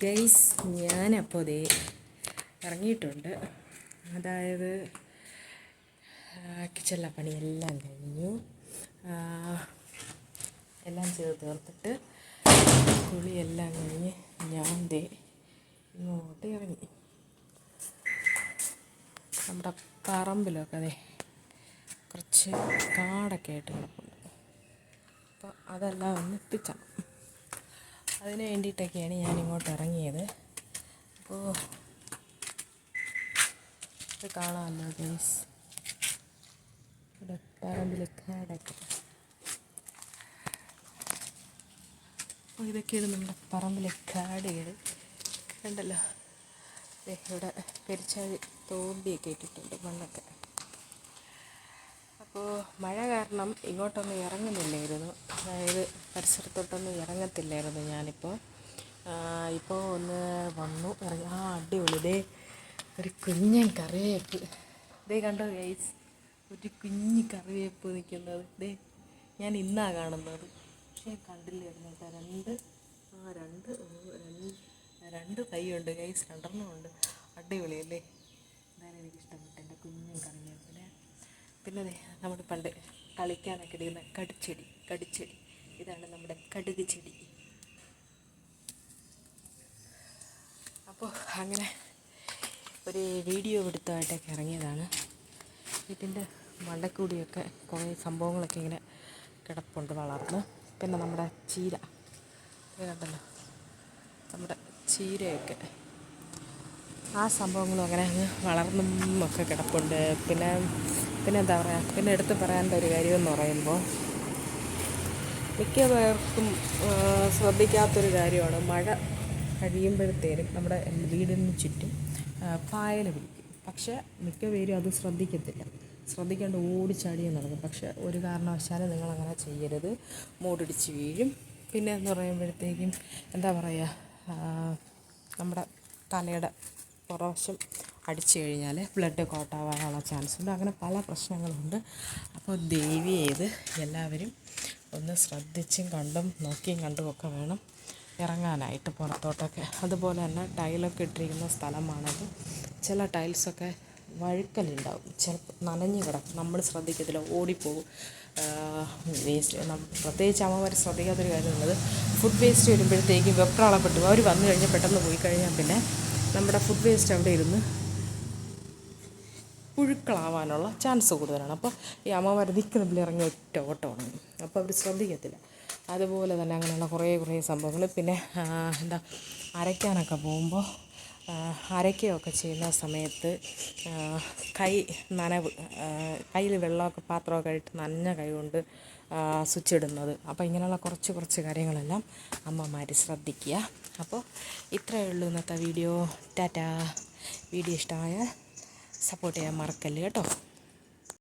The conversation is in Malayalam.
ഗൈസ്, ഞാനപ്പോൾ ദേ ഇറങ്ങിയിട്ടുണ്ട്. അതായത് കിച്ചണിലെ പണിയെല്ലാം കഴിഞ്ഞു. എല്ലാം ചെയ്ത് തീർത്തിട്ട് കുളിയെല്ലാം കഴിഞ്ഞ് ഞാൻ ദേ ഇങ്ങോട്ട് ഇറങ്ങി. നമ്മുടെ പറമ്പിലൊക്കെ അതെ കുറച്ച് കാടൊക്കെ ആയിട്ട് കിടപ്പുണ്ട്. അപ്പോൾ അതെല്ലാം ഒന്ന് എത്തിച്ചണം. അതിന് വേണ്ടിയിട്ടൊക്കെയാണ് ഞാനിങ്ങോട്ട് ഇറങ്ങിയത്. അപ്പോൾ ഇത് കാണാമല്ലോ ഗൈസ്, ഇവിടെ പറമ്പിൽ കാടൊക്കെ. അപ്പോൾ ഇതൊക്കെയാണ് നമ്മുടെ പറമ്പിലെ കാടുകൾ. കണ്ടല്ലോ, ഇവിടെ പെരിച്ചാഴി തോണ്ടിയൊക്കെ ഇട്ടിട്ടുണ്ട് മണ്ണൊക്കെ. അപ്പോൾ മഴ കാരണം ഇങ്ങോട്ടൊന്നും ഇറങ്ങുന്നില്ലായിരുന്നു, അതായത് പരിസരത്തോട്ടൊന്നും ഇറങ്ങത്തില്ലായിരുന്നു ഞാനിപ്പോൾ. ഇപ്പോൾ ഒന്ന് വന്നു ഇറങ്ങി. അടിപൊളി, ദേ ഒരു കുഞ്ഞൻ കറിവേപ്പ്. ദേ കണ്ടോ ഗൈസ്, ഒരു കുഞ്ഞ് കറിവേപ്പ് നിൽക്കുന്നത്. ദേ ഞാൻ ഇന്നാണ് കാണുന്നത്, പക്ഷേ കണ്ടില്ലായിരുന്നു കേട്ടോ. രണ്ട് തൈയുണ്ട് ഗൈസ്, 2 ഉണ്ട്. അടിപൊളിയല്ലേ? അതാണ് എനിക്കിഷ്ടപ്പെട്ട എൻ്റെ കുഞ്ഞൻ കറിവേപ്പിനെ. പിന്നെ നമ്മൾ പണ്ട് കളിക്കാനൊക്കെ ഇടുന്ന കടിച്ചെടി, ഇതാണ് നമ്മുടെ കടുക് ചെടി. അപ്പോൾ അങ്ങനെ ഒരു വീഡിയോ എടുത്തതായിട്ടൊക്കെ ഇറങ്ങിയതാണ്. ഇതിൻ്റെ മണ്ടക്കൂടിയൊക്കെ കുറേ സംഭവങ്ങളൊക്കെ ഇങ്ങനെ കിടപ്പുണ്ട് വളർന്ന്. പിന്നെ നമ്മുടെ ചീര കണ്ടല്ലോ, നമ്മുടെ ചീരയൊക്കെ ആ സംഭവങ്ങളും അങ്ങനെ അങ്ങ് വളർന്നും ഒക്കെ കിടപ്പുണ്ട്. പിന്നെ എന്താ പറയുക, പിന്നെ എടുത്ത് പറയേണ്ട ഒരു കാര്യമെന്ന് പറയുമ്പോൾ മിക്ക പേർക്കും ശ്രദ്ധിക്കാത്തൊരു കാര്യമാണ്, മഴ കഴിയുമ്പോഴത്തേനും നമ്മുടെ വീടിന് ചുറ്റും പായൽ പിടിക്കും. പക്ഷേ മിക്ക പേരും അത് ശ്രദ്ധിക്കാണ്ട് ഓടിച്ചാടിയേ നടക്കും. പക്ഷേ ഒരു കാരണവശാലും നിങ്ങളങ്ങനെ ചെയ്യരുത്, മൂടിടിച്ച് വീഴും. പിന്നെ എന്ന് പറയുമ്പോഴത്തേക്കും എന്താ പറയുക, നമ്മുടെ തലയുടെ പുറവശം അടിച്ചു കഴിഞ്ഞാൽ ബ്ലഡ് കോട്ടാവാനുള്ള ചാൻസ് ഉണ്ട്. അങ്ങനെ പല പ്രശ്നങ്ങളുണ്ട്. അപ്പോൾ ദയവ് ചെയ്ത് എല്ലാവരും ഒന്ന് ശ്രദ്ധിച്ചും കണ്ടും നോക്കിയും കണ്ടുമൊക്കെ വേണം ഇറങ്ങാനായിട്ട് പുറത്തോട്ടൊക്കെ. അതുപോലെ തന്നെ ടൈലൊക്കെ ഇട്ടിരിക്കുന്ന സ്ഥലമാണത്. ചില ടൈൽസൊക്കെ വഴുക്കലുണ്ടാവും, ചിലപ്പോൾ നനഞ്ഞ് കിടക്കും, നമ്മൾ ശ്രദ്ധിക്കത്തില്ല, ഓടിപ്പോകും വേസ്റ്റ്. പ്രത്യേകിച്ച് അമ്മമാർ ശ്രദ്ധിക്കാത്തൊരു കാര്യമുള്ളത്, ഫുഡ് വേസ്റ്റ് വരുമ്പോഴത്തേക്കും വെപ്രാളപ്പെട്ടു അവർ വന്നു കഴിഞ്ഞാൽ പെട്ടെന്ന് പോയി കഴിഞ്ഞാൽ പിന്നെ നമ്മുടെ ഫുഡ് വേസ്റ്റ് അവിടെ ഇരുന്ന് പുഴുക്കളാവാനുള്ള ചാൻസ് കൂടുതലാണ്. അപ്പോൾ ഈ അമ്മമാർ നിൽക്കുന്നില്ല, ഇറങ്ങി ഒറ്റ ഓട്ടമാണ്. അപ്പോൾ അവർ ശ്രദ്ധിക്കത്തില്ല. അതുപോലെ തന്നെ അങ്ങനെയുള്ള കുറേ സംഭവങ്ങൾ. പിന്നെ എന്താ, അരയ്ക്കാനൊക്കെ പോകുമ്പോൾ അരയ്ക്കുകയൊക്കെ ചെയ്യുന്ന സമയത്ത് കയ്യിൽ വെള്ളമൊക്കെ പാത്രമൊക്കെ ഇട്ട് നനഞ്ഞ കൈ കൊണ്ട് സ്വിച്ച് ഇടുന്നത്. അപ്പോൾ ഇങ്ങനെയുള്ള കുറച്ച് കാര്യങ്ങളെല്ലാം അമ്മമാർ ശ്രദ്ധിക്കുക. അപ്പോൾ ഇത്രയേ ഉള്ളൂ ഇന്നത്തെ വീഡിയോ. ടാറ്റാ. വീഡിയോ ഇഷ്ടമായ സപ്പോർട്ട് ചെയ്യാൻ മറക്കല്ല് കേട്ടോ.